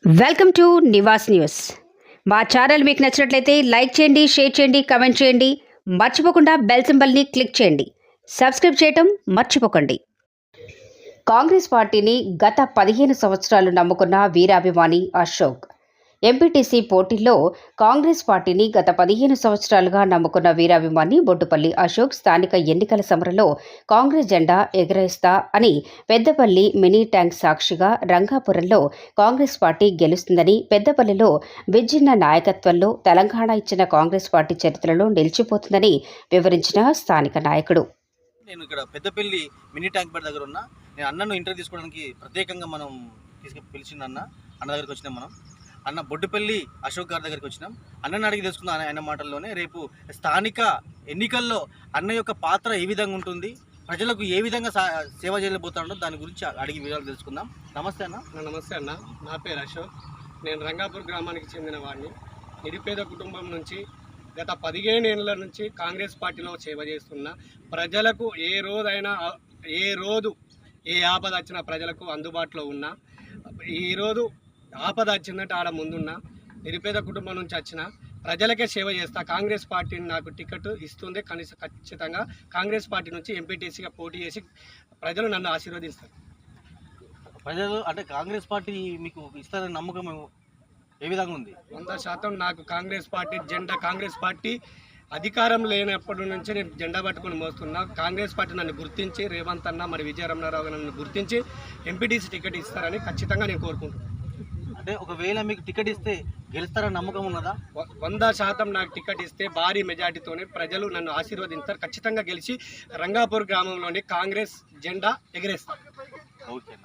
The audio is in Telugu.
Welcome to Nivas news. మా ఛానల్ మీకు నచ్చినట్లయితే లైక్ చేయండి, షేర్ చేయండి, కామెంట్ చేయండి. మర్చిపోకుండా బెల్ సింబల్ని క్లిక్ చేయండి. సబ్స్క్రైబ్ చేయటం మర్చిపోకండి. కాంగ్రెస్ పార్టీని గత 15 సంవత్సరాలు నమ్ముకున్న వీరాభిమాని అశోక్. ఎంపీటీసీ పోటీల్లో కాంగ్రెస్ పార్టీని గత 15 సంవత్సరాలుగా నమ్ముకున్న వీరాభిమాని బొడ్డుపల్లి అశోక్ స్థానిక ఎన్నికల సమరంలో కాంగ్రెస్ జెండా ఎగరేస్తా అని పెద్దపల్లి మినీ ట్యాంక్ సాక్షిగా రంగాపురంలో కాంగ్రెస్ పార్టీ గెలుస్తుందని, పెద్దపల్లిలో విజ్జిన్న నాయకత్వంలో తెలంగాణ ఇచ్చిన కాంగ్రెస్ పార్టీ చరిత్రలో నిలిచిపోతుందని వివరించిన స్థానిక నాయకుడు. నేను ఇక్కడ పెద్దపల్లి మినీ ట్యాంక్ బండ్ దగ్గర ఉన్నా. నేను అన్నను ఇంటర్వ్యూ తీసుకోవడానికి ప్రత్యేకంగా మనం పిలిచిన అన్న దగ్గరికి వచ్చినాం. అన్న బొడ్డుపల్లి అశోక్ గారి దగ్గరికి వచ్చినాం. అన్నని అడిగి తెలుసుకుందాం ఆయన మాటల్లోనే. రేపు స్థానిక ఎన్నికల్లో అన్న యొక్క పాత్ర ఏ విధంగా ఉంటుంది, ప్రజలకు ఏ విధంగా సేవ చేయబోతాడో దాని గురించి అడిగి వివరాలు తెలుసుకుందాం. నమస్తే అన్న. నమస్తే అన్న, నా పేరు అశోక్. నేను రంగాపూర్ గ్రామానికి చెందిన వాడిని. నిరుపేద కుటుంబం నుంచి గత 15 ఏళ్ళ నుంచి కాంగ్రెస్ పార్టీలో సేవ చేస్తున్నా. ప్రజలకు ఏ రోజు ఏ ఆపద వచ్చినా ప్రజలకు అందుబాటులో ఉన్నా. ఈరోజు ఆపద వచ్చిందంటే ఆడ ముందున్నా. నిరుపేద కుటుంబం నుంచి వచ్చిన ప్రజలకే సేవ చేస్తా. కాంగ్రెస్ పార్టీని నాకు టికెట్ ఇస్తుంది, కనీసం ఖచ్చితంగా కాంగ్రెస్ పార్టీ నుంచి ఎంపీటీసీగా పోటీ చేసి ప్రజలు నన్ను ఆశీర్వదిస్తారు. ప్రజలు అంటే కాంగ్రెస్ పార్టీ మీకు ఇస్తారని నమ్మకం ఏ విధంగా ఉంది? 100% నాకు కాంగ్రెస్ పార్టీ అధికారం లేనప్పటి నుంచి నేను జెండా పట్టుకుని మోస్తున్నా. కాంగ్రెస్ పార్టీ నన్ను గుర్తించి, రేవంత్ అన్న మరి విజయరమణారావు నన్ను గుర్తించి ఎంపీటీసీ టికెట్ ఇస్తారని ఖచ్చితంగా నేను కోరుకుంటున్నాను. అంటే ఒకవేళ మీకు టికెట్ ఇస్తే గెలుస్తారని నమ్మకం ఉన్నదా? 100% నాకు టికెట్ ఇస్తే భారీ మెజార్టీతోనే ప్రజలు నన్ను ఆశీర్వదించారు. ఖచ్చితంగా గెలిచి రంగాపూర్ గ్రామంలోని కాంగ్రెస్ జెండా ఎగరేస్తారు. ఓకే.